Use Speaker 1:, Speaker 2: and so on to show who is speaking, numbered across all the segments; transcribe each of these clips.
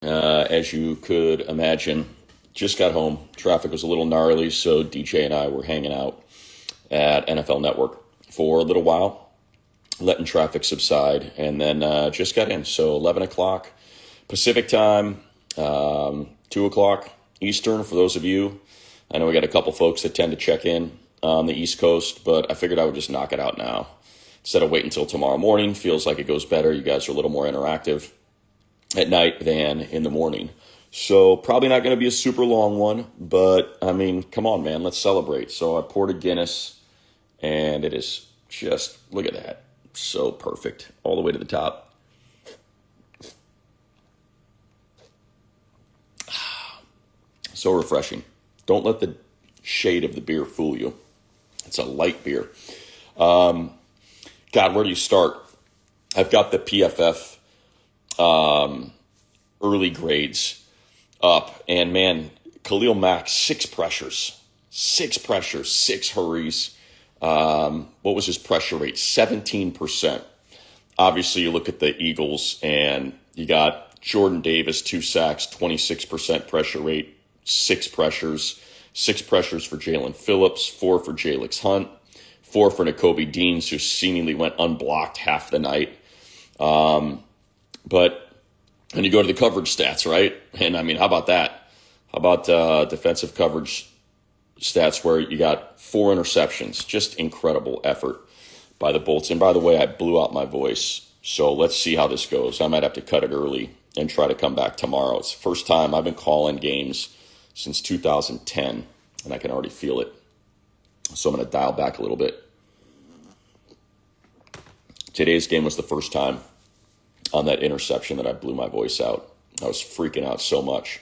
Speaker 1: As you could imagine, just got home. Traffic was a little gnarly, so DJ and I were hanging out at NFL Network for a little while, letting traffic subside, and then just got in. So 11 o'clock Pacific time, 2 o'clock Eastern for those of you. I know we got a couple folks that tend to check in on the East Coast, but I figured I would just knock it out now. Instead of waiting until tomorrow morning, feels like it goes better. You guys are a little more interactive at night than in the morning. So probably not going to be a super long one, but I mean, come on, man, let's celebrate. So I poured a Guinness, and it is just, look at that, so perfect, all the way to the top. So refreshing. Don't let the shade of the beer fool you. It's a light beer. God, where do you start? I've got the PFF early grades up, and man, Khalil Mack, 6 pressures, 6 hurries. What was his pressure rate? 17%. Obviously, you look at the Eagles, and you got Jordan Davis, 2 sacks, 26% pressure rate, 6 pressures for Jalen Phillips, 4 for Jalix Hunt, 4 for Nakobe Deans, who seemingly went unblocked half the night. But when you go to the coverage stats, right? And I mean, how about that? How about defensive coverage stats where you got 4 interceptions? Just incredible effort by the Bolts. And by the way, I blew out my voice. So let's see how this goes. I might have to cut it early and try to come back tomorrow. It's the first time I've been calling games since 2010, and I can already feel it. So I'm going to dial back a little bit. Today's game was the first time on that interception that I blew my voice out. I was freaking out so much.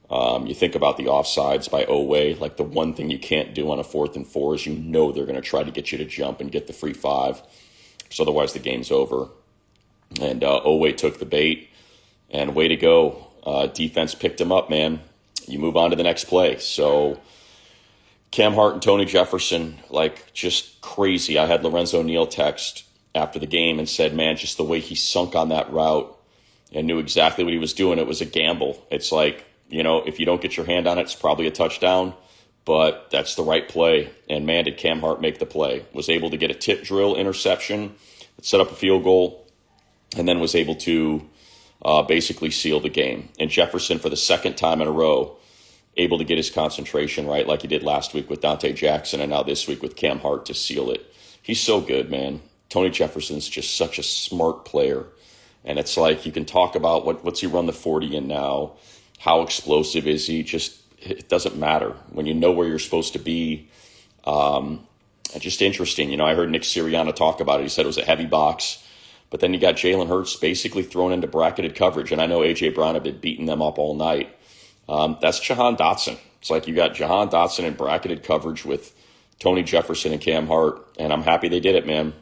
Speaker 1: You think about the offsides by Oweh, like the one thing you can't do on a 4th and 4 is they're going to try to get you to jump and get the free 5, because otherwise the game's over. And Oweh took the bait, and way to go. Defense picked him up, man. You move on to the next play. So Cam Hart and Tony Jefferson, like just crazy. I had Lorenzo Neal text after the game and said, man, just the way he sunk on that route and knew exactly what he was doing, it was a gamble. It's like, if you don't get your hand on it, it's probably a touchdown, but that's the right play. And man, did Cam Hart make the play. Was able to get a tip drill interception, set up a field goal, and then was able to basically seal the game. And Jefferson, for the second time in a row, able to get his concentration right like he did last week with Donte Jackson and now this week with Cam Hart to seal it. He's so good, man. Tony Jefferson's just such a smart player. And it's like you can talk about what's he run the 40 in now, how explosive is he, it doesn't matter. When you know where you're supposed to be, just interesting. I heard Nick Sirianni talk about it. He said it was a heavy box. But then you got Jalen Hurts basically thrown into bracketed coverage. And I know A.J. Brown had been beating them up all night. That's Jahan Dotson. It's like you got Jahan Dotson in bracketed coverage with Tony Jefferson and Cam Hart. And I'm happy they did it, man.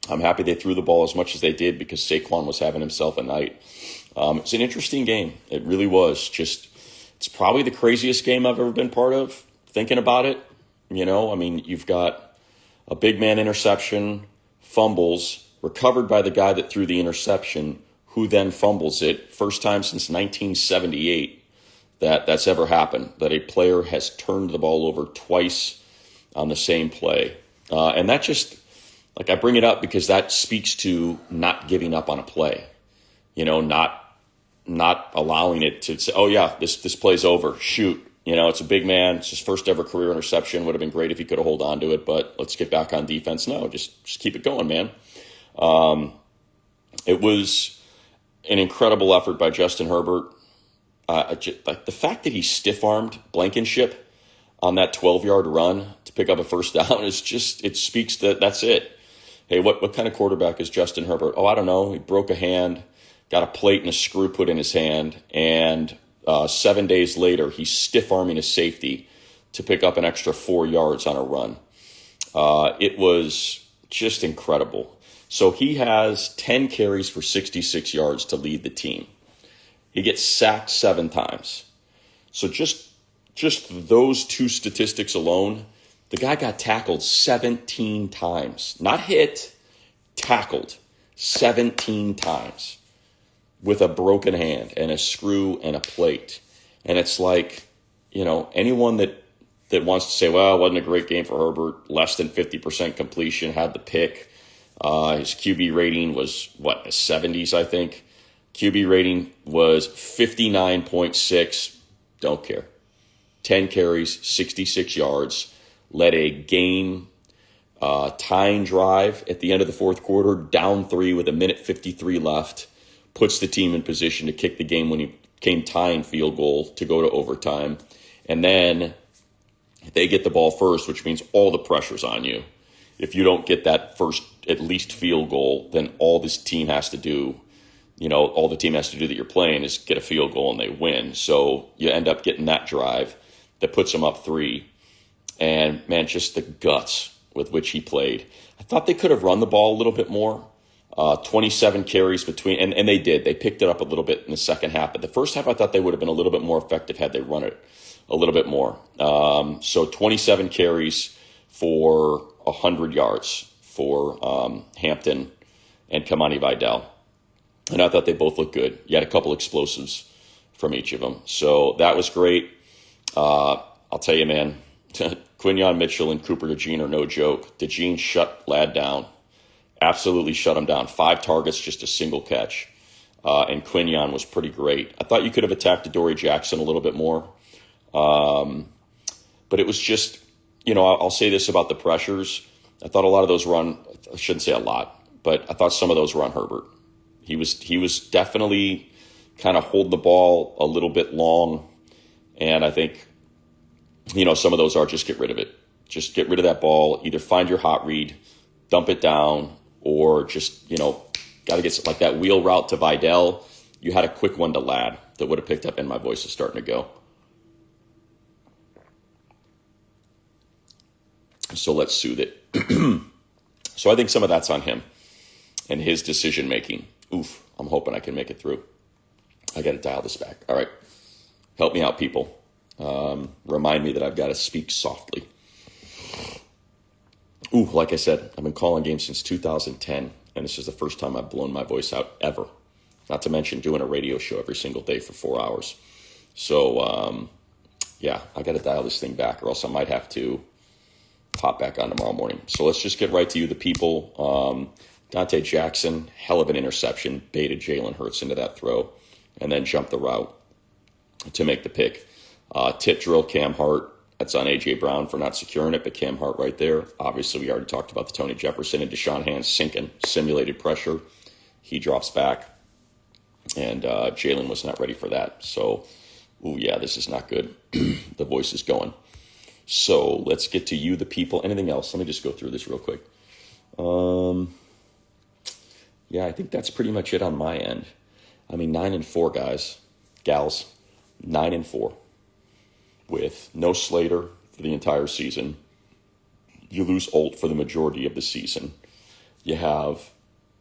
Speaker 1: I'm happy they threw the ball as much as they did because Saquon was having himself a night. It's an interesting game. It really was. It's probably the craziest game I've ever been part of, thinking about it. You've got a big man interception, fumbles, recovered by the guy that threw the interception, who then fumbles it. First time since 1978 that's ever happened, that a player has turned the ball over twice on the same play. And that just, I bring it up because that speaks to not giving up on a play. Not allowing it to say, oh yeah, this play's over. Shoot. It's a big man. It's his first ever career interception. Would have been great if he could have held on to it, but let's get back on defense. No, just keep it going, man. It was an incredible effort by Justin Herbert. The fact that he stiff-armed Blankenship on that 12-yard run to pick up a first down is it speaks that that's it. Hey, what kind of quarterback is Justin Herbert? Oh, I don't know. He broke a hand, got a plate and a screw put in his hand, and 7 days later, he's stiff-arming a safety to pick up an extra 4 yards on a run. It was just incredible. So he has 10 carries for 66 yards to lead the team. He gets sacked 7 times. So just those 2 statistics alone, the guy got tackled 17 times. Not hit, tackled 17 times. with a broken hand and a screw and a plate. And it's like, anyone that wants to say, well, it wasn't a great game for Herbert, less than 50% completion, had the pick. His QB rating was, the 70s, I think. QB rating was 59.6. Don't care. 10 carries, 66 yards. Led a game tying drive at the end of the fourth quarter, down 3 with 1:53 left. Puts the team in position to kick the game-winning tying field goal to go to overtime. And then they get the ball first, which means all the pressure's on you. If you don't get that first, at least field goal, then all this team has to do, all the team has to do that you're playing is get a field goal and they win. So you end up getting that drive that puts them up 3. And, man, just the guts with which he played. I thought they could have run the ball a little bit more. 27 carries between, and they did. They picked it up a little bit in the second half. But the first half, I thought they would have been a little bit more effective had they run it a little bit more. So 27 carries for 100 yards for Hampton and Kamani Vidal. And I thought they both looked good. You had a couple explosives from each of them. So that was great. I'll tell you, man, Quinyon Mitchell and Cooper DeJean are no joke. DeJean shut Ladd down. Absolutely shut him down. 5 targets, just a single catch. And Quinyon was pretty great. I thought you could have attacked Adoree Jackson a little bit more. But it was just, I'll say this about the pressures. I thought a lot of those were on, I shouldn't say a lot, but I thought some of those were on Herbert. He was definitely kind of holding the ball a little bit long. And I think, some of those are just get rid of it. Just get rid of that ball. Either find your hot read, dump it down, or just, got to get like that wheel route to Vidal. You had a quick one to Ladd that would have picked up, and my voice is starting to go. So let's soothe it. So I think some of that's on him and his decision making. Oof, I'm hoping I can make it through. I got to dial this back. All right. Help me out, people. Remind me that I've got to speak softly. Ooh, like I said, I've been calling games since 2010, and this is the first time I've blown my voice out ever. Not to mention doing a radio show every single day for 4 hours. So, I got to dial this thing back, or else I might have to pop back on tomorrow morning. So let's just get right to you, the people. Donte Jackson, hell of an interception, baited Jalen Hurts into that throw, and then jumped the route to make the pick. Tip drill Cam Hart. That's on A.J. Brown for not securing it, but Cam Hart right there. Obviously, we already talked about the Tony Jefferson and Deshaun Hand sinking, simulated pressure. He drops back, and Jalen was not ready for that. So, this is not good. The voice is going. So let's get to you, the people. Anything else? Let me just go through this real quick. I think that's pretty much it on my end. 9-4, guys, gals, 9-4. With no Slater for the entire season. You lose Olt for the majority of the season. You have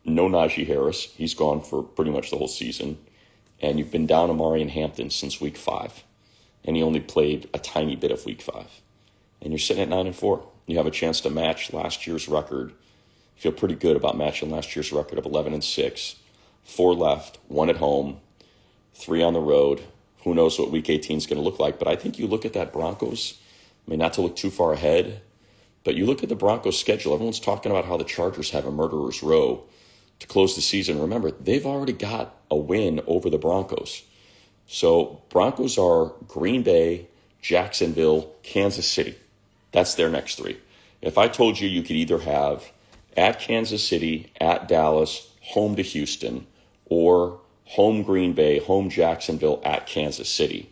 Speaker 1: no Najee Harris. He's gone for pretty much the whole season. And you've been down Amari and Hampton since week 5. And he only played a tiny bit of week 5. And you're sitting at 9-4. You have a chance to match last year's record. Feel pretty good about matching last year's record of 11-6. 4 left, 1 at home, 3 on the road. Who knows what Week 18 is going to look like. But I think you look at that Broncos, not to look too far ahead, but you look at the Broncos' schedule. Everyone's talking about how the Chargers have a murderer's row to close the season. Remember, they've already got a win over the Broncos. So Broncos are Green Bay, Jacksonville, Kansas City. That's their next 3. If I told you could either have at Kansas City, at Dallas, home to Houston, or home Green Bay, home Jacksonville, at Kansas City,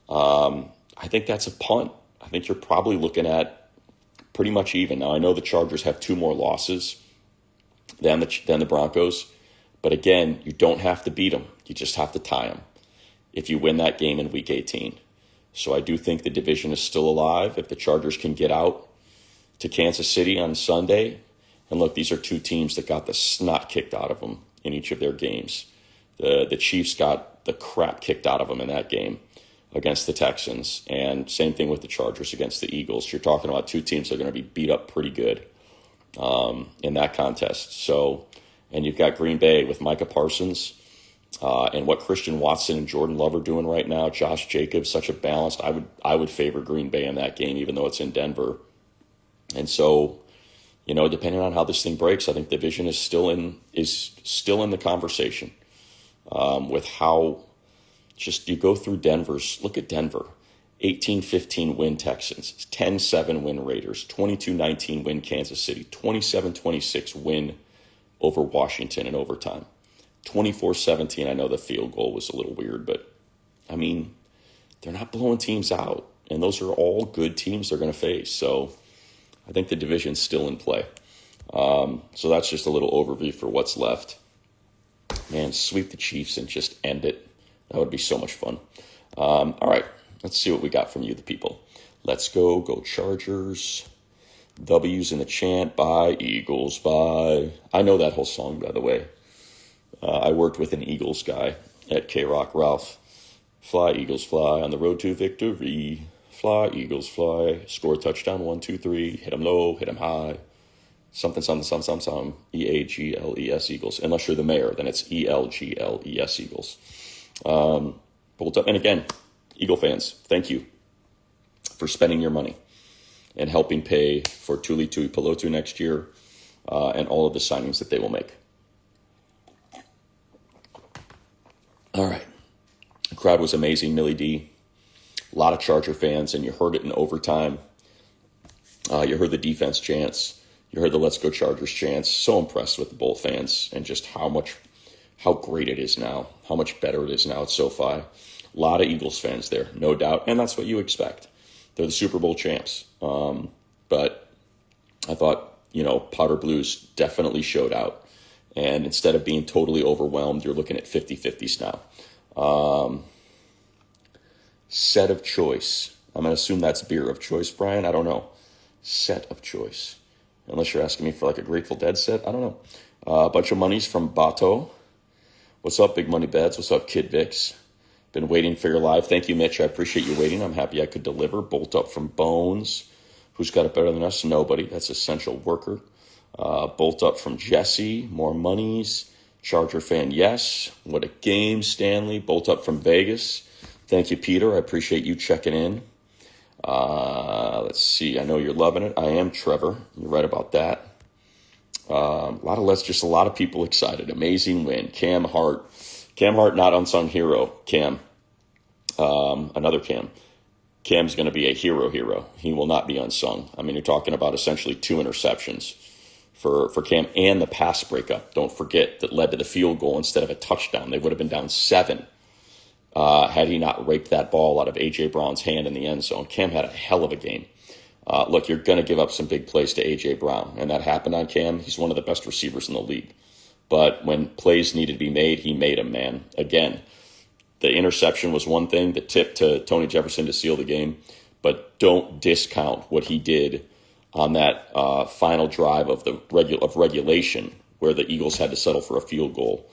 Speaker 1: I think that's a punt. I think you're probably looking at pretty much even. Now, I know the Chargers have 2 more losses than the Broncos, but again, you don't have to beat them. You just have to tie them if you win that game in Week 18. So I do think the division is still alive. If the Chargers can get out to Kansas City on Sunday, and look, these are 2 teams that got the snot kicked out of them in each of their games. The Chiefs got the crap kicked out of them in that game against the Texans. And same thing with the Chargers against the Eagles. You're talking about 2 teams that are going to be beat up pretty good in that contest. So, and you've got Green Bay with Micah Parsons And what Christian Watson and Jordan Love are doing right now, Josh Jacobs, such a balanced. I would favor Green Bay in that game, even though it's in Denver. And so, depending on how this thing breaks, I think the division is still in the conversation. With how just you go through look at Denver, 18-15 win Texans, 10-7 win Raiders, 22-19 win Kansas City, 27-26 win over Washington in overtime. 24-17, I know the field goal was a little weird, but, they're not blowing teams out. And those are all good teams they're going to face. So I think the division's still in play. So that's just a little overview for what's left. Man, sweep the Chiefs and just end it. That would be so much fun. All right, let's see what we got from you, the people. Let's go Chargers. W's in the chant. Bye, Eagles, bye. I know that whole song, by the way. I worked with an Eagles guy at K-Rock, Ralph. Fly, Eagles, fly, on the road to victory. Fly, Eagles, fly. Score a touchdown, 1, 2, 3. Hit them low, hit them high. Something, E-A-G-L-E-S, Eagles. Unless you're the mayor, then it's E-L-G-L-E-S, Eagles. Pulled up. And again, Eagle fans, thank you for spending your money and helping pay for Tuli Tuipulotu next year and all of the signings that they will make. All right. The crowd was amazing, Millie D. A lot of Charger fans, and you heard it in overtime. You heard the defense chants. You heard the Let's Go Chargers chants. So impressed with the Bull fans and just how great it is now, how much better it is now at SoFi. A lot of Eagles fans there, no doubt, and that's what you expect. They're the Super Bowl champs. But I thought, Powder Blues definitely showed out. And instead of being totally overwhelmed, you're looking at 50-50s now. Set of choice. I'm going to assume that's beer of choice, Brian. I don't know. Set of choice. Unless you're asking me for like a Grateful Dead set. I don't know. A bunch of monies from Bato. What's up, Big Money Beds? What's up, Kid Vix? Been waiting for your live. Thank you, Mitch. I appreciate you waiting. I'm happy I could deliver. Bolt up from Bones. Who's got it better than us? Nobody. That's Essential Worker. Bolt up from Jesse. More monies. Charger fan, yes. What a game, Stanley. Bolt up from Vegas. Thank you, Peter. I appreciate you checking in. Let's see. I know you're loving it. I am, Trevor. You're right about that. A lot of people excited. Amazing win. Cam Hart. Cam Hart, not unsung hero. Cam. Another Cam. Cam's going to be a hero. He will not be unsung. You're talking about essentially 2 interceptions for Cam and the pass breakup. Don't forget that led to the field goal instead of a touchdown. They would have been down 7 had he not raked that ball out of A.J. Brown's hand in the end zone. Cam had a hell of a game. Look, you're going to give up some big plays to A.J. Brown, and that happened on Cam. He's one of the best receivers in the league. But when plays needed to be made, he made them, man. Again, the interception was one thing, the tip to Tony Jefferson to seal the game, but don't discount what he did on that final drive of regulation where the Eagles had to settle for a field goal,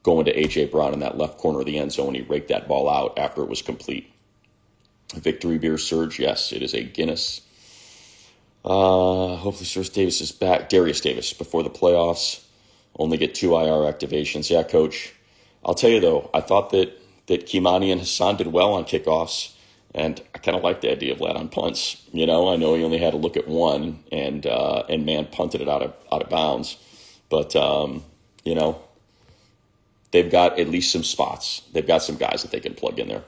Speaker 1: going to A.J. Brown in that left corner of the end zone. He raked that ball out after it was complete. Victory beer surge, yes, it is a Guinness. Hopefully Sir Davis is back. Darius Davis, before the playoffs, only get 2 IR activations. Yeah, Coach. I'll tell you, though, I thought that Kimani and Hassan did well on kickoffs, and I kind of like the idea of Lad on punts. I know he only had to look at one, and man punted it out of bounds. But, they've got at least some spots. They've got some guys that they can plug in there.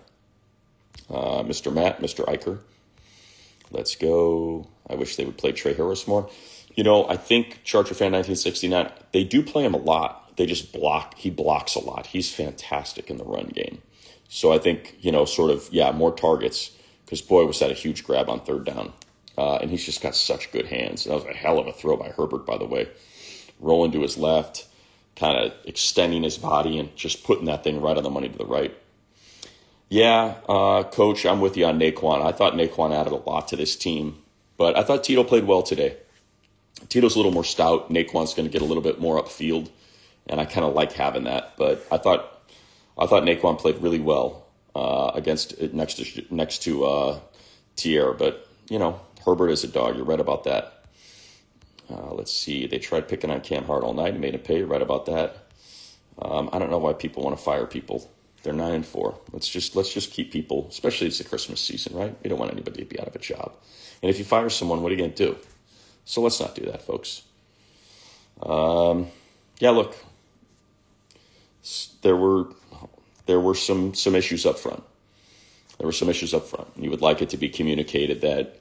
Speaker 1: Mr. Matt, Mr. Eicher. Let's go. I wish they would play Trey Harris more. I think Charger Fan 1969, they do play him a lot. They just block. He blocks a lot. He's fantastic in the run game. So I think, more targets. Because, boy, was that a huge grab on 3rd down. And he's just got such good hands. That was a hell of a throw by Herbert, by the way. Rolling to his left, kind of extending his body and just putting that thing right on the money to the right. Yeah, Coach, I'm with you on Naquan. I thought Naquan added a lot to this team. But I thought Tito played well today. Tito's a little more stout. Naquan's going to get a little bit more upfield. And I kind of like having that. But I thought Naquan played really well next to Tierra. But, Herbert is a dog. You're right about that. Let's see. They tried picking on Cam Hart all night and made him pay. Right about that. I don't know why people want to fire people. They're 9-4. Let's just keep people, especially it's the Christmas season, right? We don't want anybody to be out of a job. And if you fire someone, what are you going to do? So let's not do that, folks. Yeah, look, there were some issues up front. There were some issues up front. You would like it to be communicated that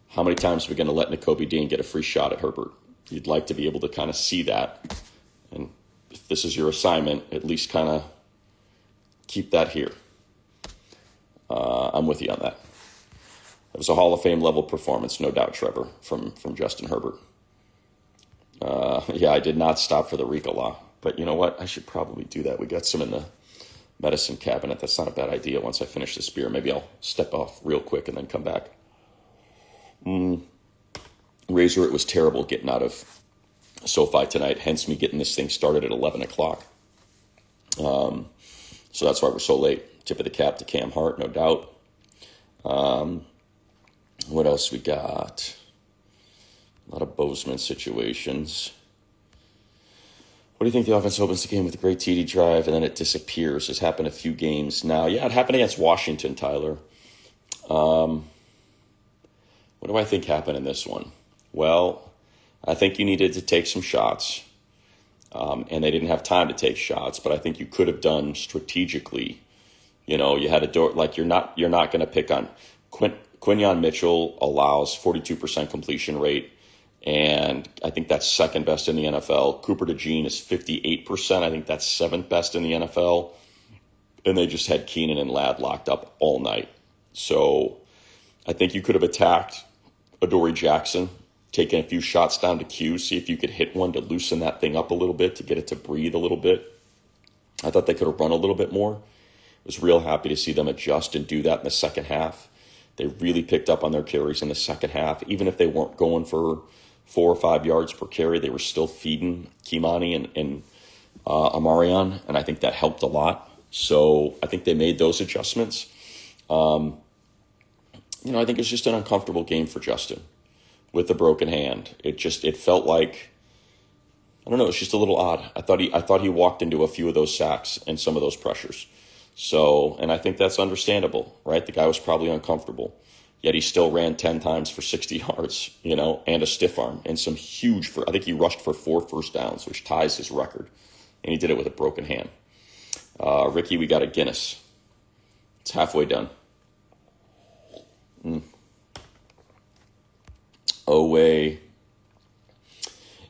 Speaker 1: how many times are we going to let Nakobe Dean get a free shot at Herbert? You'd like to be able to kind of see that. And if this is your assignment, at least kind of keep that here. I'm with you on that. It was a Hall of Fame level performance, no doubt, Trevor, from Justin Herbert. Yeah, I did not stop for the Rica Law. But you know what? I should probably do that. We got some in the medicine cabinet. That's not a bad idea. Once I finish this beer, maybe I'll step off real quick and then come back. Razor, it was terrible getting out of SoFi tonight, hence me getting this thing started at 11 o'clock. So that's why we're so late. Tip of the cap to Cam Hart, no doubt. What else we got? A lot of Boseman situations. What do you think the offense opens the game with a great TD drive and then it disappears? It's happened a few games now. Yeah, it happened against Washington, Tyler. What do I think happened in this one? Well, I think you needed to take some shots, and they didn't have time to take shots. But I think you could have done strategically. You know, you had a door like you're not going to pick on Quinyon Mitchell allows 42% completion rate, and I think that's second best in the NFL. Cooper DeJean is 58%. I think that's seventh best in the NFL. And they just had Keenan and Ladd locked up all night. So I think you could have attacked Adoree Jackson, taken a few shots down to Q, see if you could hit one to loosen that thing up a little bit, to get it to breathe a little bit. I thought they could have run a little bit more. I was real happy to see them adjust and do that in the second half. They really picked up on their carries in the second half. Even if they weren't going for 4 or 5 yards per carry, they were still feeding Kimani and Amarion, and I think that helped a lot. So I think they made those adjustments. I think it's just an uncomfortable game for Justin with the broken hand. It felt like, I don't know, it's just a little odd. I thought he walked into a few of those sacks and some of those pressures. So, and I think that's understandable, right? The guy was probably uncomfortable, yet he still ran 10 times for 60 yards, and a stiff arm and some huge, I think he rushed for 4 first downs, which ties his record. And he did it with a broken hand. Ricky, we got a Guinness. It's halfway done. Oway.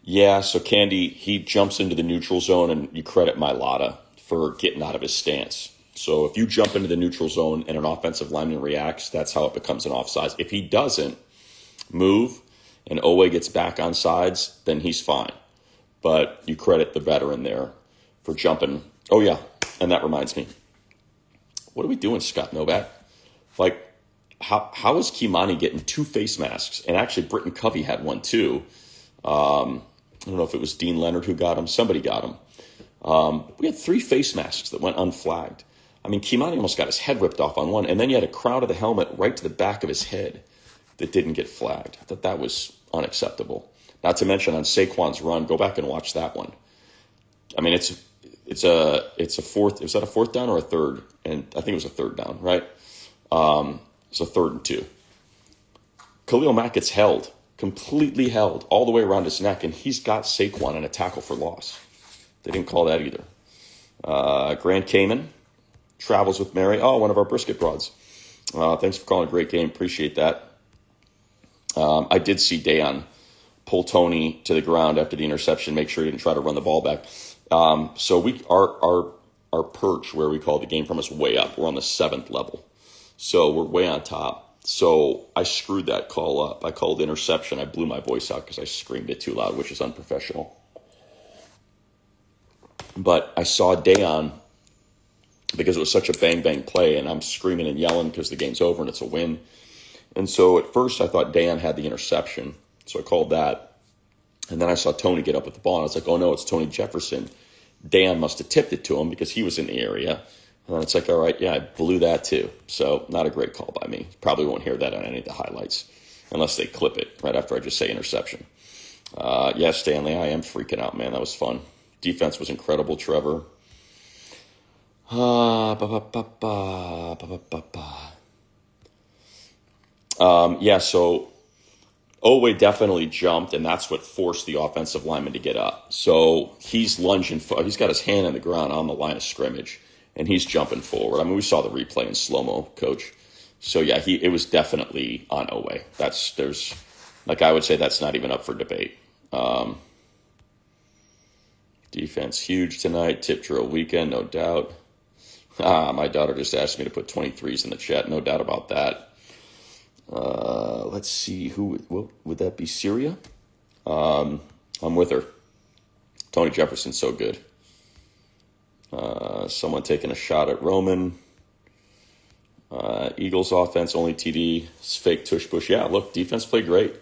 Speaker 1: Yeah, so Candy, he jumps into the neutral zone, and you credit Mailata for getting out of his stance. So if you jump into the neutral zone and an offensive lineman reacts, that's how it becomes an offsides. If he doesn't move and Oway gets back on sides, then he's fine. But you credit the veteran there for jumping. Oh, yeah, and that reminds me. What are we doing, Scott Novak? Like, how is Kimani getting 2 face masks? And actually, Britton Covey had one, too. I don't know if it was Dean Leonard who got him. Somebody got him. We had 3 face masks that went unflagged. I mean, Kimani almost got his head ripped off on one, and then you had a crown of the helmet right to the back of his head that didn't get flagged. I thought that was unacceptable. Not to mention on Saquon's run, go back and watch that one. I mean, it's a fourth. Was that a 4th down or a 3rd? And I think it was a 3rd down, right? It's a 3rd and 2. Khalil Mack gets held, completely held, all the way around his neck, and he's got Saquon in a tackle for loss. They didn't call that either. Grand Cayman travels with Mary. Oh, one of our brisket broads. Thanks for calling a great game. Appreciate that. I did see Dayon pull Tony to the ground after the interception, make sure he didn't try to run the ball back. So our perch, where we call the game from, is way up. We're on the 7th level. So we're way on top. So I screwed that call up. I called interception. I blew my voice out because I screamed it too loud, which is unprofessional. But I saw Dayon, because it was such a bang-bang play, and I'm screaming and yelling because the game's over and it's a win. And so at first I thought Dayon had the interception, so I called that. And then I saw Tony get up with the ball, and I was like, oh, no, it's Tony Jefferson. Dayon must have tipped it to him because he was in the area. And then it's like, all right, yeah, I blew that too. So not a great call by me. Probably won't hear that on any of the highlights unless they clip it right after I just say interception. Yeah, Stanley, I am freaking out, man. That was fun. Defense was incredible, Trevor. Ba, ba, ba, ba, ba, ba, ba, ba. Yeah, so Oweh definitely jumped, and that's what forced the offensive lineman to get up. So he's lunging, he's got his hand on the ground on the line of scrimmage, and he's jumping forward. I mean, we saw the replay in slow-mo, Coach. So yeah, it was definitely on Oweh. I would say that's not even up for debate. Defense huge tonight, tip drill weekend, no doubt. My daughter just asked me to put 23s in the chat, no doubt about that. Let's see, would that be Syria? I'm with her. Tony Jefferson's so good. Someone taking a shot at Roman. Eagles offense, only TD. It's fake tush push. Yeah, look, defense played great.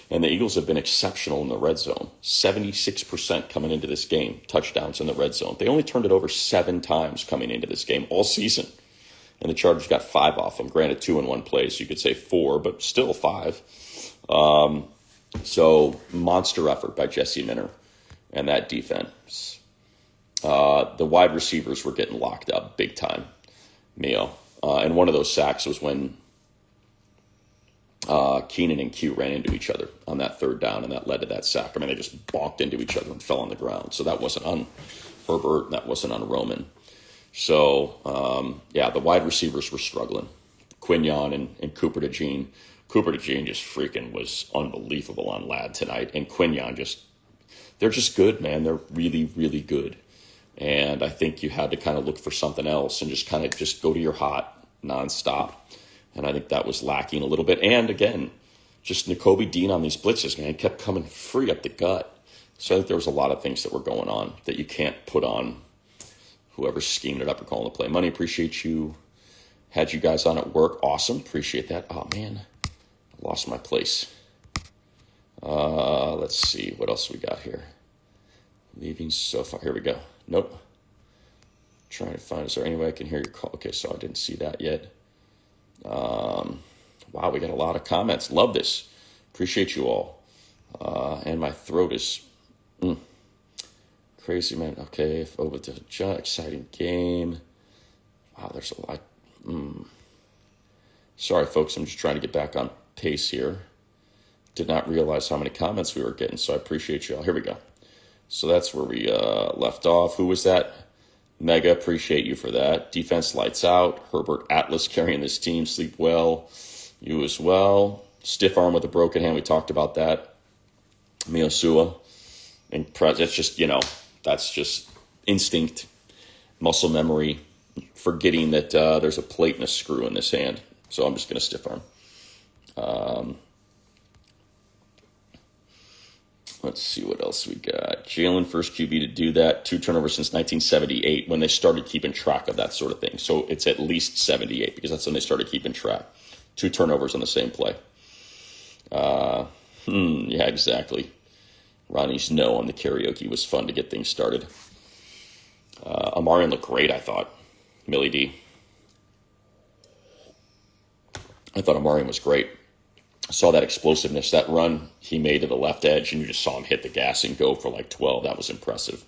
Speaker 1: And the Eagles have been exceptional in the red zone. 76% coming into this game, touchdowns in the red zone. They only turned it over 7 times coming into this game all season. And the Chargers got 5 off them. Granted, 2 in one play, so you could say 4, but still 5. So monster effort by Jesse Minter and that defense. The wide receivers were getting locked up big time. Mio. And one of those sacks was when Keenan and Q ran into each other on that 3rd down, and that led to that sack. I mean, they just bonked into each other and fell on the ground. So that wasn't on Herbert, and that wasn't on Roman. So, the wide receivers were struggling. Quignon and Cooper DeJean. Cooper DeJean just freaking was unbelievable on Ladd tonight. And Quignon they're just good, man. They're really, really good. And I think you had to kind of look for something else and just kind of just go to your hot nonstop. And I think that was lacking a little bit. And again, just Nakobe Dean on these blitzes, man, kept coming free up the gut. So I think there was a lot of things that were going on that you can't put on whoever schemed it up or calling the play. Money, appreciate you. Had you guys on at work. Awesome. Appreciate that. Oh, man. I lost my place. Let's see. What else we got here? Leaving SoFi. Here we go. Nope. Trying to find, is there any way I can hear your call? Okay, so I didn't see that yet. Wow, we got a lot of comments. Love this. Appreciate you all. And my throat is crazy, man. Okay, over to John. Exciting game. Wow, there's a lot. Sorry, folks. I'm just trying to get back on pace here. Did not realize how many comments we were getting, so I appreciate you all. Here we go. So that's where we left off. Who was that? Mega, appreciate you for that. Defense lights out. Herbert Atlas carrying this team. Sleep well. You as well. Stiff arm with a broken hand. We talked about that. Miosua. And that's just, that's just instinct, muscle memory, forgetting that there's a plate and a screw in this hand. So I'm just going to stiff arm. Let's see what else we got. Jalen, first QB to do that. 2 turnovers since 1978 when they started keeping track of that sort of thing. So it's at least 78 because that's when they started keeping track. 2 turnovers on the same play. Yeah, exactly. Ronnie's no on the karaoke was fun to get things started. Amarian looked great, I thought. Millie D. I thought Amarian was great. Saw that explosiveness, that run he made to the left edge, and you just saw him hit the gas and go for like 12. That was impressive.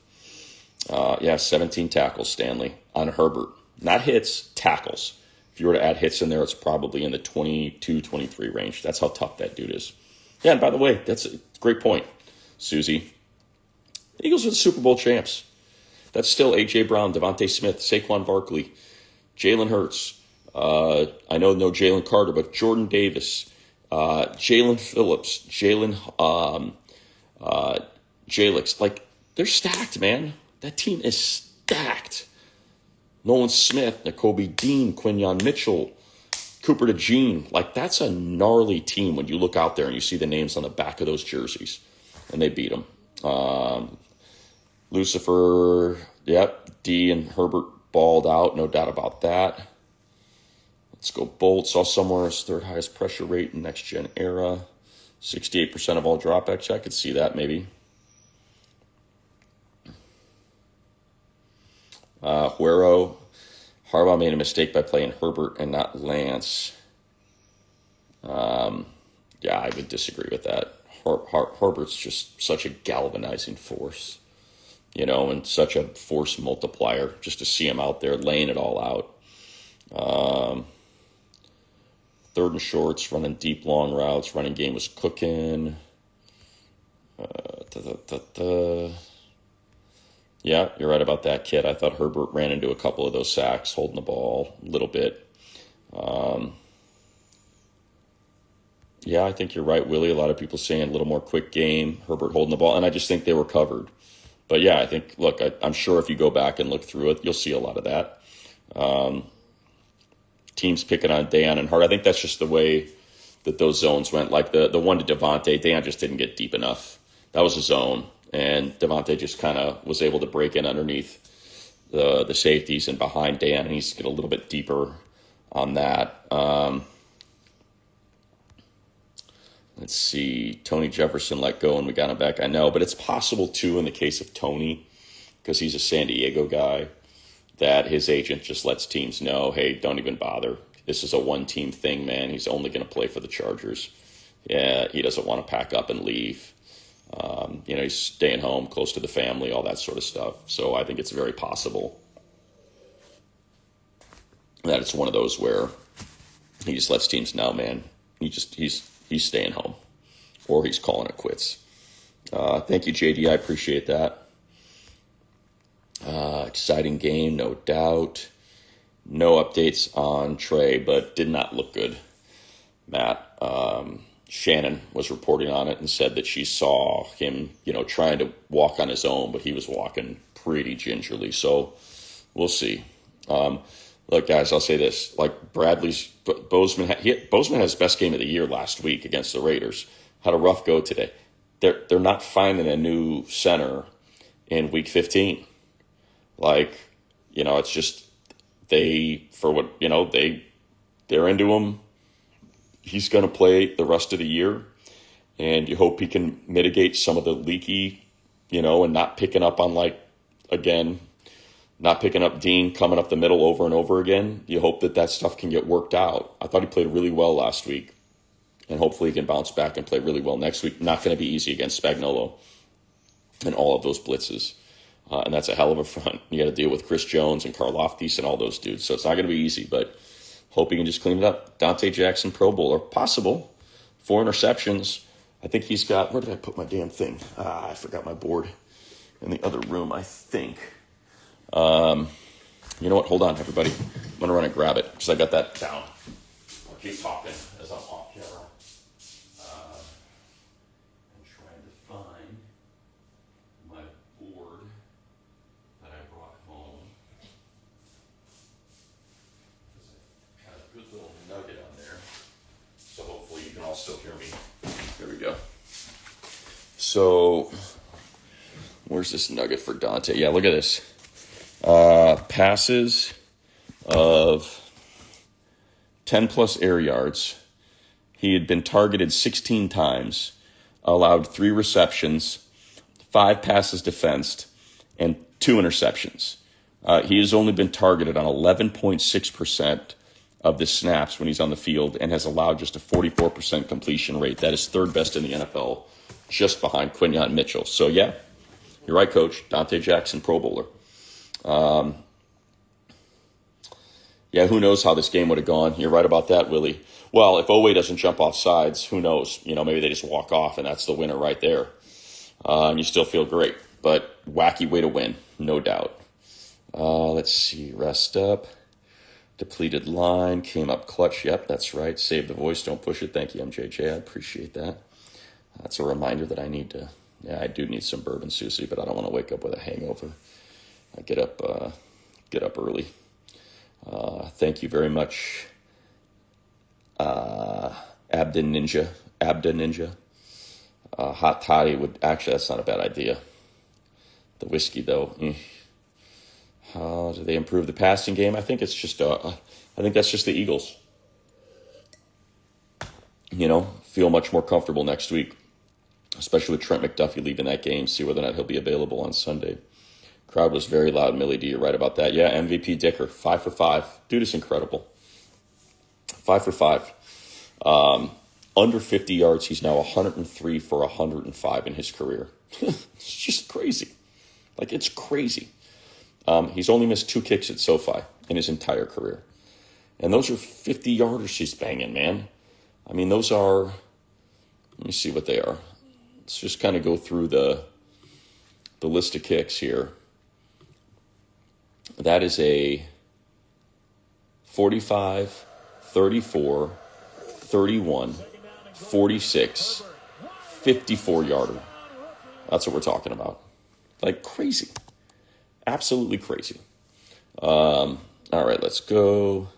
Speaker 1: 17 tackles, Stanley, on Herbert. Not hits, tackles. If you were to add hits in there, it's probably in the 22, 23 range. That's how tough that dude is. Yeah, and by the way, that's a great point, Susie. The Eagles are the Super Bowl champs. That's still A.J. Brown, Devontae Smith, Saquon Barkley, Jalen Hurts. I know no Jalen Carter, but Jordan Davis, Jalen Phillips, Jalix. Like, they're stacked, man. That team is stacked. Nolan Smith, Nakobe Dean, Quinyon Mitchell, Cooper DeJean. Like, that's a gnarly team when you look out there and you see the names on the back of those jerseys. And they beat them. Lucifer, yep, D and Herbert balled out, no doubt about that. Let's go Bolt. Saw somewhere his 3rd highest pressure rate in next-gen era. 68% of all dropbacks. I could see that maybe. Huero. Harbaugh made a mistake by playing Herbert and not Lance. Yeah, I would disagree with that. Herbert's just such a galvanizing force. and such a force multiplier just to see him out there laying it all out. Third and shorts, running deep, long routes. Running game was cooking. Yeah, you're right about that, kid. I thought Herbert ran into a couple of those sacks, holding the ball a little bit. Yeah, I think you're right, Willie. A lot of people saying a little more quick game, Herbert holding the ball, and I just think they were covered. But yeah, I think, look, I'm sure if you go back and look through it, you'll see a lot of that. Teams picking on Deion and Hart. I think that's just the way that those zones went. Like the one to Donte, Deion just didn't get deep enough. That was a zone, and Donte just kind of was able to break in underneath the safeties and behind Deion, and he's get a little bit deeper on that. Let's see. Tony Jefferson let go, and we got him back. I know, but it's possible, too, in the case of Tony, because he's a San Diego guy, that his agent just lets teams know, hey, don't even bother. This is a one-team thing, man. He's only going to play for the Chargers. Yeah, he doesn't want to pack up and leave. He's staying home, close to the family, all that sort of stuff. So I think it's very possible that it's one of those where he just lets teams know, man, he's staying home, or he's calling it quits. Thank you, JD. I appreciate that. Exciting game, no doubt. No updates on Trey, but did not look good, Matt. Shannon was reporting on it and said that she saw him, trying to walk on his own, but he was walking pretty gingerly. So we'll see. Look, guys, I'll say this. Like Boseman had his best game of the year last week against the Raiders. Had a rough go today. They're not finding a new center in week 15. It's just they're into him. He's going to play the rest of the year, and you hope he can mitigate some of the leaky, and not picking up on not picking up Dean coming up the middle over and over again. You hope that stuff can get worked out. I thought he played really well last week, and hopefully he can bounce back and play really well next week. Not going to be easy against Spagnuolo and all of those blitzes. And that's a hell of a front. You got to deal with Chris Jones and Karlaftis and all those dudes. So it's not going to be easy, but hope he can just clean it up. Donte Jackson, Pro Bowler, possible. 4 interceptions. I think he's got, where did I put my damn thing? I forgot my board in the other room, I think. You know what? Hold on, everybody. I'm going to run and grab it because I got that down. I'll keep talking as I'm off camera. I'm trying to find my board that I brought home. Because I had a good little nugget on there. So hopefully you can all still hear me. There we go. So, where's this nugget for Donte? Yeah, look at this. Passes of 10 plus air yards. He had been targeted 16 times, allowed 3 receptions, 5 passes defensed, and 2 interceptions. He has only been targeted on 11.6% of the snaps when he's on the field and has allowed just a 44% completion rate. That is third best in the NFL, just behind Quinyon Mitchell. So, yeah, you're right, Coach. Donte Jackson, Pro Bowler. Yeah, who knows how this game would have gone. You're right about that, Willie. Well, if Oweh doesn't jump off sides, who knows? Maybe they just walk off, and that's the winner right there. And you still feel great. But wacky way to win, no doubt. Let's see. Rest up. Depleted line. Came up clutch. Yep, that's right. Save the voice. Don't push it. Thank you, MJJ. I appreciate that. That's a reminder that I need to... Yeah, I do need some bourbon, Susie, but I don't want to wake up with a hangover. I get up early. Thank you very much, Abda Ninja. Hot toddy would actually, that's not a bad idea. The whiskey though. How do they improve the passing game? I think it's just I think that's just the Eagles. Feel much more comfortable next week, especially with Trent McDuffie leaving that game. See whether or not he'll be available on Sunday. Crowd was very loud, Millie D. You're right about that. Yeah, MVP Dicker, 5 for 5. Dude is incredible. 5 for 5. Under 50 yards, he's now 103 for 105 in his career. It's just crazy. Like, it's crazy. He's only missed 2 kicks at SoFi in his entire career. And those are 50-yarders he's banging, man. I mean, those are, let me see what they are. Let's just kind of go through the list of kicks here. That is a 45, 34, 31, 46, 54-yarder. That's what we're talking about. Like, crazy. Absolutely crazy. All right, let's go.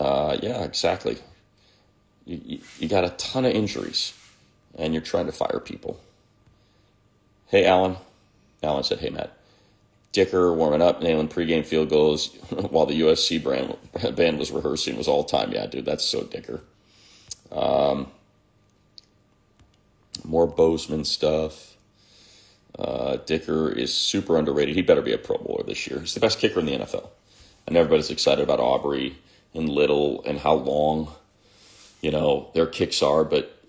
Speaker 1: Yeah, exactly. You got a ton of injuries, and you're trying to fire people. Hey, Alan. Alan said, hey, Matt. Dicker warming up, nailing pregame field goals while the USC band was rehearsing was all time. Yeah, dude, that's so Dicker. More Boseman stuff. Dicker is super underrated. He better be a Pro Bowler this year. He's the best kicker in the NFL. And everybody's excited about Aubrey and Little and how long, their kicks are. But,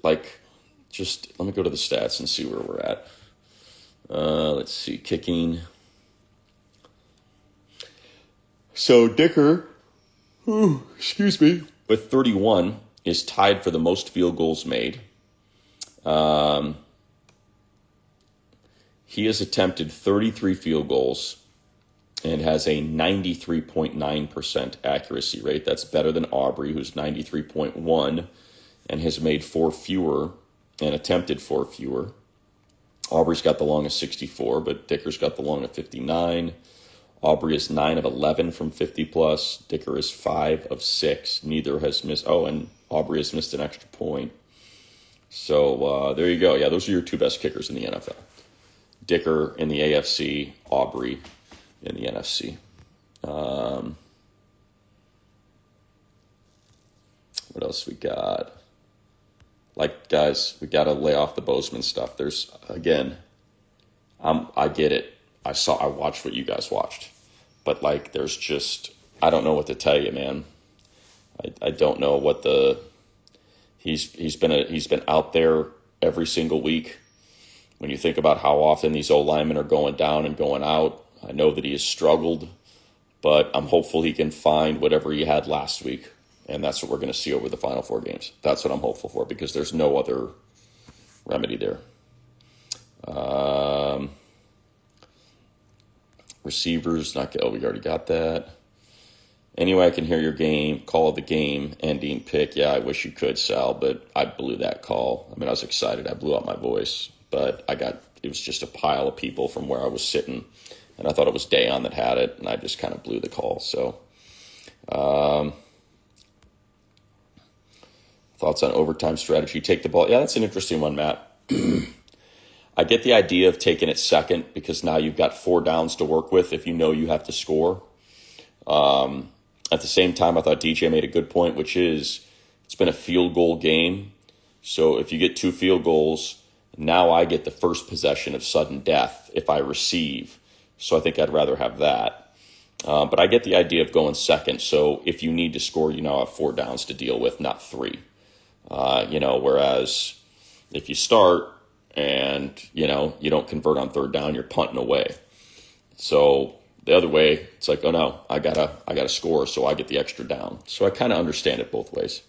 Speaker 1: just let me go to the stats and see where we're at. Let's see, kicking. So Dicker, with 31, is tied for the most field goals made. He has attempted 33 field goals and has a 93.9% accuracy rate. That's better than Aubrey, who's 93.1 and has made 4 fewer and attempted 4 fewer. Aubrey's got the long of 64, but Dicker's got the long of 59. Aubrey is 9 of 11 from 50+. Dicker is 5 of 6. Neither has missed. Oh, and Aubrey has missed an extra point. So there you go. Yeah, those are your 2 best kickers in the NFL. Dicker in the AFC, Aubrey in the NFC. What else we got? Guys, we got to lay off the Boseman stuff. There's, again, I get it. I watched what you guys watched. But, there's just, I don't know what to tell you, man. I don't know what he's been out there every single week. When you think about how often these O-linemen are going down and going out, I know that he has struggled, but I'm hopeful he can find whatever he had last week, and that's what we're going to see over the final 4 games. That's what I'm hopeful for, because there's no other remedy there. Receivers, we already got that. Anyway, I can hear your call of the game, ending pick. Yeah, I wish you could, Sal, but I blew that call. I mean, I was excited. I blew out my voice. But it was just a pile of people from where I was sitting, and I thought it was Dayon that had it, and I just kind of blew the call. So, thoughts on overtime strategy? Take the ball. Yeah, that's an interesting one, Matt. I get the idea of taking it second because now you've got 4 downs to work with if you know you have to score. At the same time, I thought DJ made a good point, which is it's been a field goal game. So if you get 2 field goals, now I get the first possession of sudden death if I receive. So I think I'd rather have that. But I get the idea of going second. So if you need to score, you now have 4 downs to deal with, not 3. Whereas if you start and, you don't convert on 3rd down, you're punting away. So the other way, it's like, oh no, I gotta score, so I get the extra down. So I kind of understand it both ways.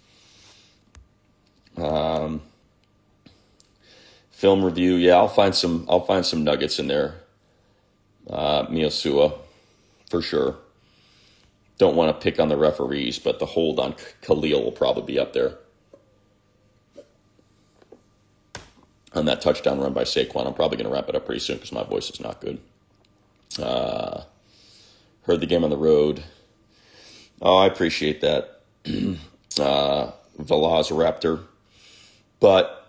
Speaker 1: Film review, yeah, I'll find some nuggets in there. Miosua, for sure. Don't want to pick on the referees, but the hold on Khalil will probably be up there. On that touchdown run by Saquon, I'm probably going to wrap it up pretty soon because my voice is not good. Heard the game on the road. Oh, I appreciate that. Velociraptor. But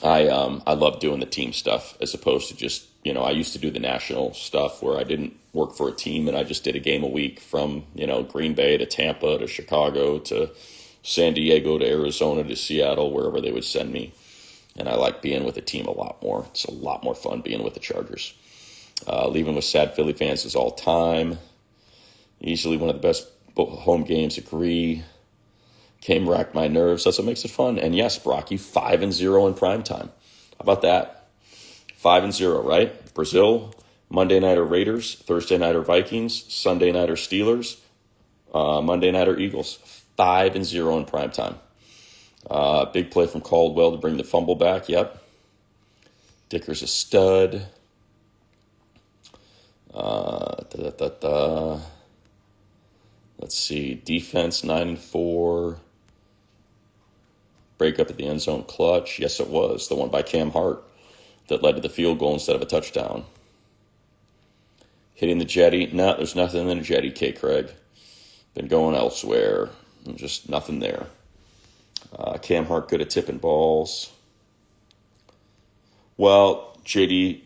Speaker 1: I love doing the team stuff as opposed to just, I used to do the national stuff where I didn't work for a team and I just did a game a week from, Green Bay to Tampa to Chicago to San Diego to Arizona to Seattle, wherever they would send me. And I like being with a team a lot more. It's a lot more fun being with the Chargers. Leaving with sad Philly fans is all time. Easily one of the best home games, agree. Came racked my nerves. That's what makes it fun. And yes, Brocky, 5-0 in primetime. How about that? 5-0, right? Brazil, Monday Nighter Raiders, Thursday Nighter Vikings, Sunday Nighter Steelers, Monday Nighter Eagles. 5-0 in primetime. Big play from Caldwell to bring the fumble back. Yep. Dicker's a stud. Let's see. Defense 9-4. Break up at the end zone clutch. Yes, it was. The one by Cam Hart that led to the field goal instead of a touchdown. Hitting the jetty. No, there's nothing in the jetty, K. Craig. Been going elsewhere. Just nothing there. Cam Hart good at tipping balls. Well, JD,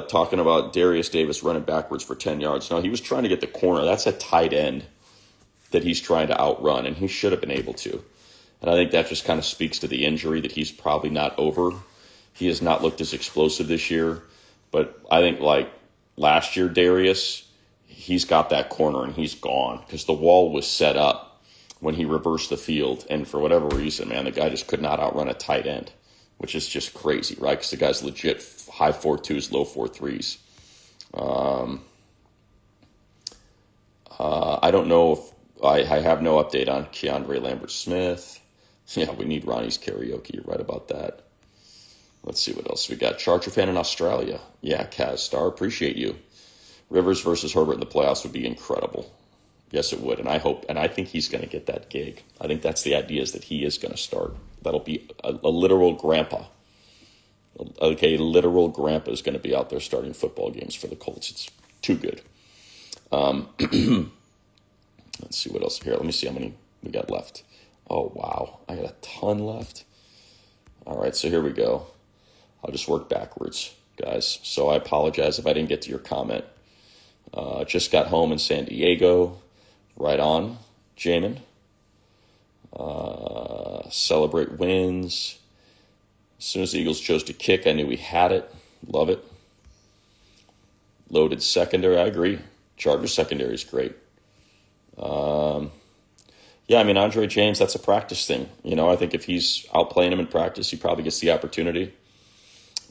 Speaker 1: talking about Darius Davis running backwards for 10 yards. No, he was trying to get the corner. That's a tight end that he's trying to outrun, and he should have been able to. And I think that just kind of speaks to the injury that he's probably not over. He has not looked as explosive this year. But I think like last year, Darius, he's got that corner and he's gone because the wall was set up when he reversed the field. And for whatever reason, man, the guy just could not outrun a tight end, which is just crazy, right? Because the guy's legit high 4.2s, low 4.3s. I don't know if I have no update on Keandre Lambert-Smith. Yeah, we need Ronnie's karaoke. You're right about that. Let's see what else we got. Charger fan in Australia. Yeah, Kaz Star, appreciate you. Rivers versus Herbert in the playoffs would be incredible. Yes, it would. And I think he's going to get that gig. I think that's the idea, is that he is going to start. That'll be a literal grandpa. Okay, literal grandpa is going to be out there starting football games for the Colts. It's too good. Let's see what else here. Let me see how many we got left. Oh, wow. I got a ton left. All right, so here we go. I'll just work backwards, guys. So I apologize if I didn't get to your comment. Just got home in San Diego. Right on, Jamin. Celebrate wins. As soon as the Eagles chose to kick, I knew we had it. Love it. Loaded secondary, I agree. Chargers secondary is great. Yeah, I mean, Andre James, that's a practice thing. You know, I think if he's outplaying him in practice, he probably gets the opportunity.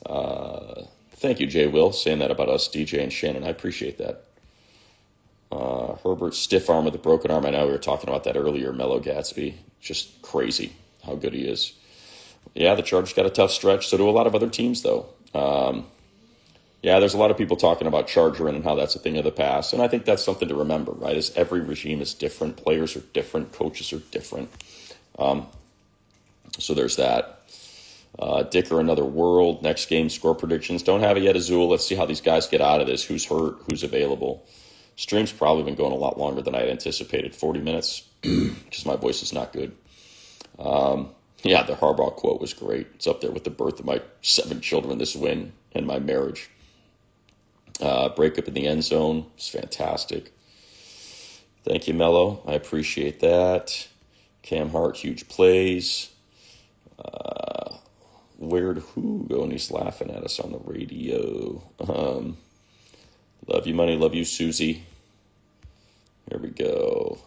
Speaker 1: Thank you, Jay Will, saying that about us, DJ and Shannon. I appreciate that. Herbert, stiff arm with a broken arm. I know we were talking about that earlier. Mello Gatsby, just crazy how good he is. Yeah, the Chargers got a tough stretch. So do a lot of other teams, though. Yeah, there's a lot of people talking about Chargering and how that's a thing of the past. And I think that's something to remember, right? Is every regime is different. Players are different. Coaches are different. So there's that. Dicker, another world. Next game, score predictions. Don't have it yet, Azul. Let's see how these guys get out of this. Who's hurt? Who's available? Stream's probably been going a lot longer than I had anticipated. 40 minutes, because my voice is not good. Yeah, the Harbaugh quote was great. It's up there with the birth of my 7 children, this win, and my marriage. Breakup in the end zone. It's fantastic. Thank you, Mello. I appreciate that. Cam Hart, huge plays. Where'd who go? And he's laughing at us on the radio. Love you, money. Love you, Susie. Here we go.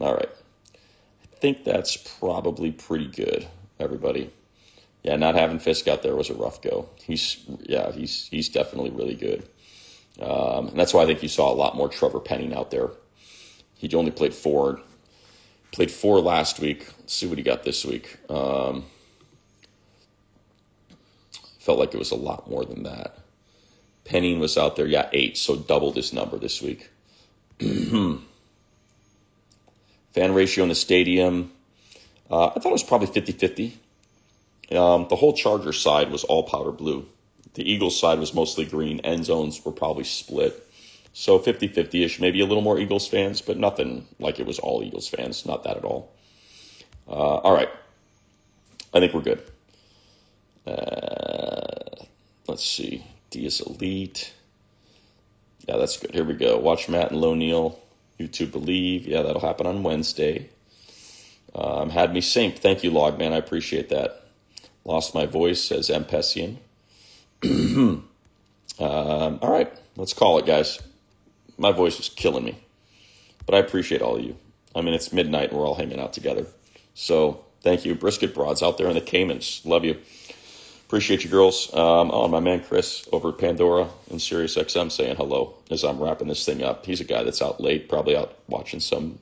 Speaker 1: All right. I think that's probably pretty good, everybody. Yeah, not having Fisk out there was a rough go. He's definitely really good. And that's why I think you saw a lot more Trevor Penning out there. He only played 4. Played 4 last week. Let's see what he got this week. Felt like it was a lot more than that. Penning was out there, 8, so doubled his number this week. Fan ratio in the stadium, I thought it was probably 50-50. The whole Chargers side was all powder blue. The Eagles side was mostly green. End zones were probably split. So 50-50-ish, maybe a little more Eagles fans, but nothing like it was all Eagles fans. Not that at all. All right. I think we're good. Let's see. D is elite. Yeah, that's good. Here we go. Watch Matt and Loneal. YouTube Believe. Yeah, that'll happen on Wednesday. Had me synced. Thank you, Logman. I appreciate that. Lost my voice, says Empessian. All right. Let's call it, guys. My voice is killing me. But I appreciate all of you. I mean, it's midnight and we're all hanging out together. So thank you. Brisket Broads out there in the Caymans. Love you. Appreciate you, girls. My man Chris over at Pandora and Sirius XM saying hello as I'm wrapping this thing up. He's a guy that's out late, probably out watching some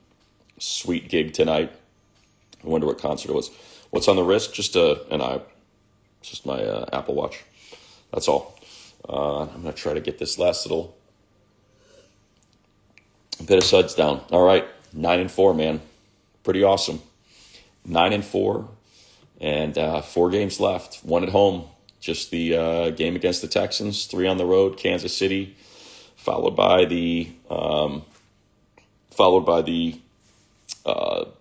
Speaker 1: sweet gig tonight. I wonder what concert it was. What's on the wrist? Just my Apple Watch. That's all. I'm going to try to get this last little bit of suds down. All right, 9-4, man. Pretty awesome. 9-4. And 4 games left. 1 at home. Just the game against the Texans. 3 on the road. Kansas City, followed by the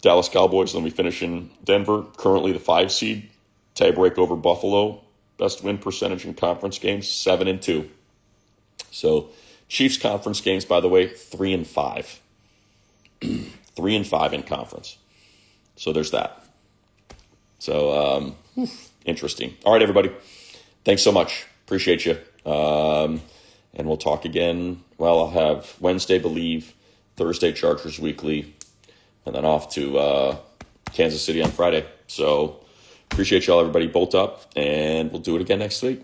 Speaker 1: Dallas Cowboys. Then we finish in Denver. Currently the 5 seed. Tiebreak over Buffalo. Best win percentage in conference games, 7-2. So Chiefs conference games, by the way, 3-5. 3-5 in conference. So there's that. So, interesting. All right, everybody. Thanks so much. Appreciate you. And we'll talk again. Well, I'll have Wednesday, Believe, Thursday, Chargers Weekly, and then off to Kansas City on Friday. So, appreciate y'all, everybody. Bolt up, and we'll do it again next week.